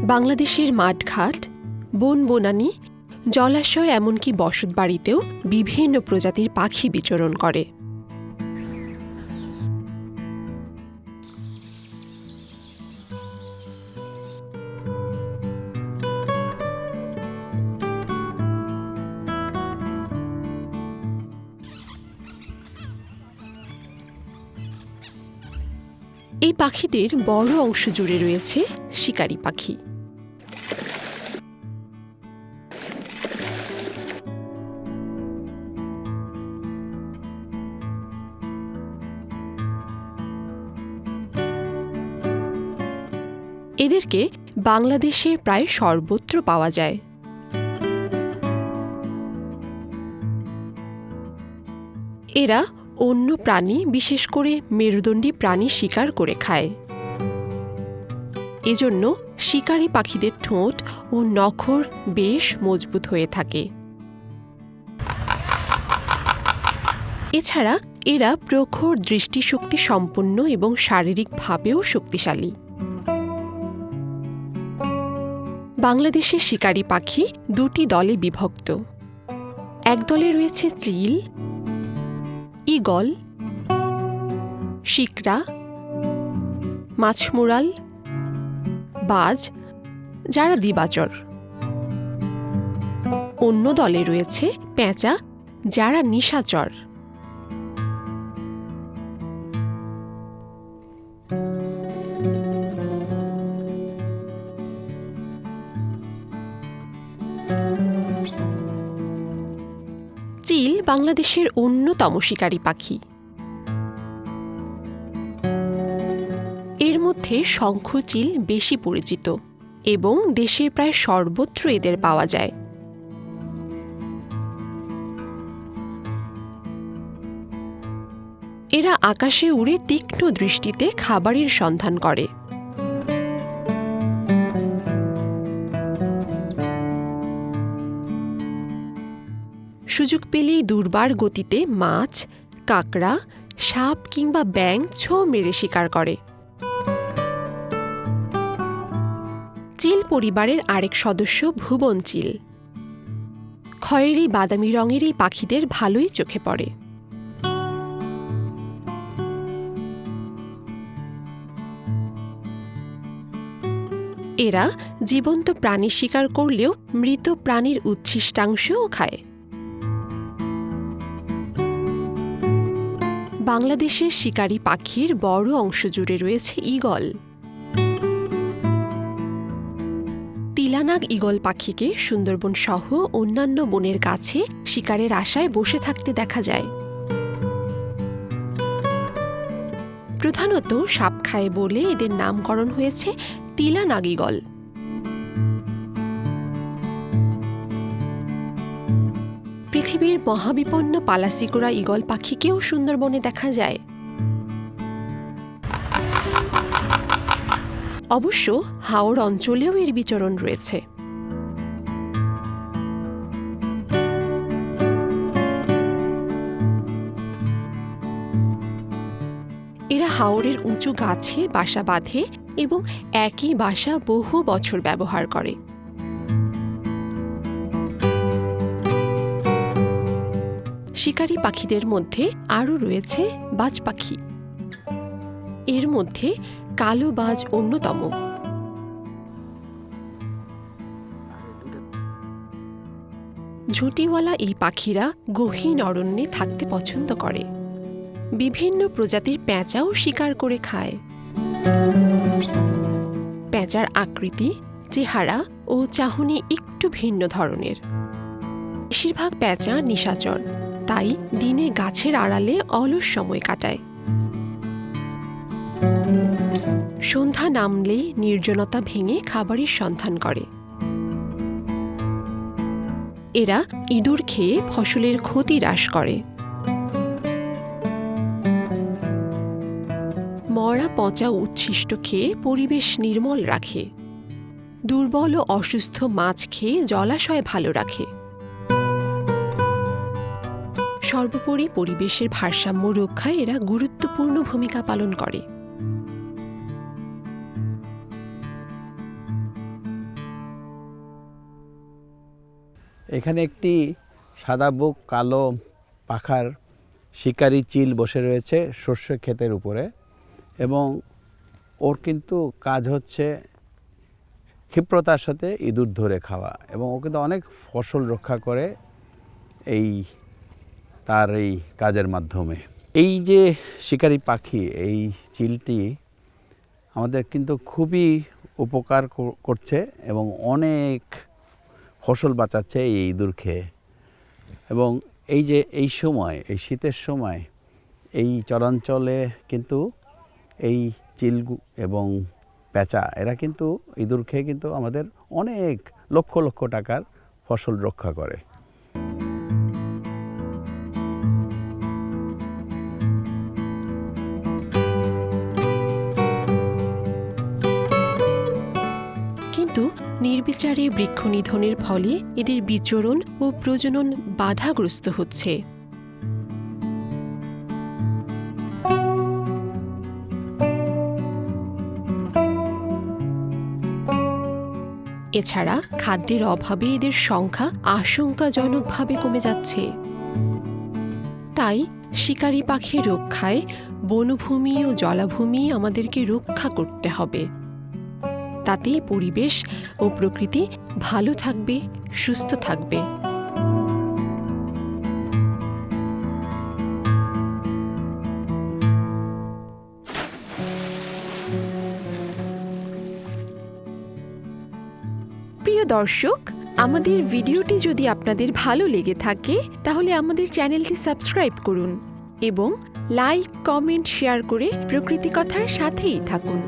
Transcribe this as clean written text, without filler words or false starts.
বাংলাদেশের মাঠঘাট, বন-বনানী, জলাশয় এমনকি বসতবাড়িতেও বিভিন্ন প্রজাতির পাখি বিচরণ করে। এই পাখিদের বড় অংশ জুড়ে রয়েছে শিকারী পাখি। এদেরকে বাংলাদেশে প্রায় সর্বত্র পাওয়া যায়। এরা অন্য প্রাণী, বিশেষ করে মেরুদণ্ডী প্রাণী শিকার করে খায়। এজন্য শিকারী পাখিদের ঠোঁট ও নখর বেশ মজবুত হয়ে থাকে। এছাড়া এরা প্রখর দৃষ্টিশক্তি সম্পন্ন এবং শারীরিকভাবেও শক্তিশালী। বাংলাদেশের শিকারী পাখি দুটি দলে বিভক্ত। এক দলে রয়েছে চিল, ঈগল, শিকরা, মাছমুরাল, বাজ, যারা দিবাচর। অন্য দলে রয়েছে পেঁচা, যারা নিশাচর। চিল বাংলাদেশের অন্যতম শিকারী পাখি। এর মধ্যে শঙ্খচিল বেশি পরিচিত এবং দেশের প্রায় সর্বত্র এদের পাওয়া যায়। এরা আকাশে উড়ে তীক্ষ্ণ দৃষ্টিতে খাবারের সন্ধান করে। সুযোগ পেলেই দুর্বার গতিতে মাছ, কাঁকড়া, সাপ কিংবা ব্যাঙ ছোঁ মেরে শিকার করে। চিল পরিবারের আরেক সদস্য ভুবন চিল। খয়েরি বাদামি রঙের এই পাখিদের ভালোই চোখে পড়ে। এরা জীবন্ত প্রাণী শিকার করলেও মৃত প্রাণীর উচ্ছিষ্টাংশও খায়। বাংলাদেশের শিকারী পাখির বড় অংশ জুড়ে রয়েছে ঈগল। তিলানাগ ঈগল পাখিকে সুন্দরবন সহ অন্যান্য বনের গাছে শিকারের আশায় বসে থাকতে দেখা যায়। প্রধানত সাপ খায় বলে এদের নামকরণ হয়েছে তিলানাগ ঈগল। পৃথিবীর মহাবিপন্ন পালাসিকোরা ঈগল পাখিকেও সুন্দরবনে দেখা যায়। অবশ্য হাওর অঞ্চলেও এর বিচরণ রয়েছে। এরা হাওরের উঁচু গাছে বাসা বাঁধে এবং একই বাসা বহু বছর ব্যবহার করে। শিকারী পাখিদের মধ্যে আরও রয়েছে বাজ পাখি। এর মধ্যে কালো বাজ অন্যতম। ঝুঁটিওয়ালা এই পাখিরা গহীন অরণ্যে থাকতে পছন্দ করে। বিভিন্ন প্রজাতির পেঁচাও শিকার করে খায়। পেঁচার আকৃতি, চেহারা ও চাহনি একটু ভিন্ন ধরনের। বেশিরভাগ পেঁচা নিশাচর, তাই দিনে গাছের আড়ালে অলস সময় কাটায়। সন্ধ্যা নামলেই নির্জনতা ভেঙে খাবারের সন্ধান করে। এরা ইঁদুর খেয়ে ফসলের ক্ষতি হ্রাস করে। মরা পচা উচ্ছিষ্ট খেয়ে পরিবেশ নির্মল রাখে। দুর্বল ও অসুস্থ মাছ খেয়ে জলাশয় ভালো রাখে। সর্বোপরি পরিবেশের ভারসাম্য রক্ষায় এরা গুরুত্বপূর্ণ ভূমিকা পালন করে। এখানে একটি সাদা বুক কালো পাখার শিকারি চিল বসে রয়েছে শস্য ক্ষেতের উপরে, এবং ওর কিন্তু কাজ হচ্ছে ক্ষিপ্রতার সাথে ইঁদুর ধরে খাওয়া, এবং ও কিন্তু অনেক ফসল রক্ষা করে তার এই কাজের মাধ্যমে। এই যে শিকারি পাখি, এই চিলটি আমাদের কিন্তু খুবই উপকার করছে এবং অনেক ফসল বাঁচাচ্ছে এই ইঁদুর খেয়ে। এবং এই যে এই শীতের সময় এই চরাঞ্চলে কিন্তু এই চিল এবং পেঁচা এরা কিন্তু ইঁদুর খেয়ে কিন্তু আমাদের অনেক লক্ষ লক্ষ টাকার ফসল রক্ষা করে। কিন্তু নির্বিচারে বৃক্ষ নিধনের ফলে এদের বিচরণ ও প্রজনন বাধাগ্রস্ত হচ্ছে। এছাড়া খাদ্যের অভাবে এদের সংখ্যা আশঙ্কাজনকভাবে কমে যাচ্ছে। তাই শিকারি পাখি রক্ষায় বনভূমি ও জলাভূমি আমাদেরকে রক্ষা করতে হবে। তাতেই পরিবেশ ও প্রকৃতি ভালো থাকবে, সুস্থ থাকবে। প্রিয় দর্শক, আমাদের ভিডিওটি যদি আপনাদের ভালো লেগে থাকে তাহলে আমাদের চ্যানেলটি সাবস্ক্রাইব করুন এবং লাইক, কমেন্ট, শেয়ার করে প্রকৃতি কথার সাথেই থাকুন।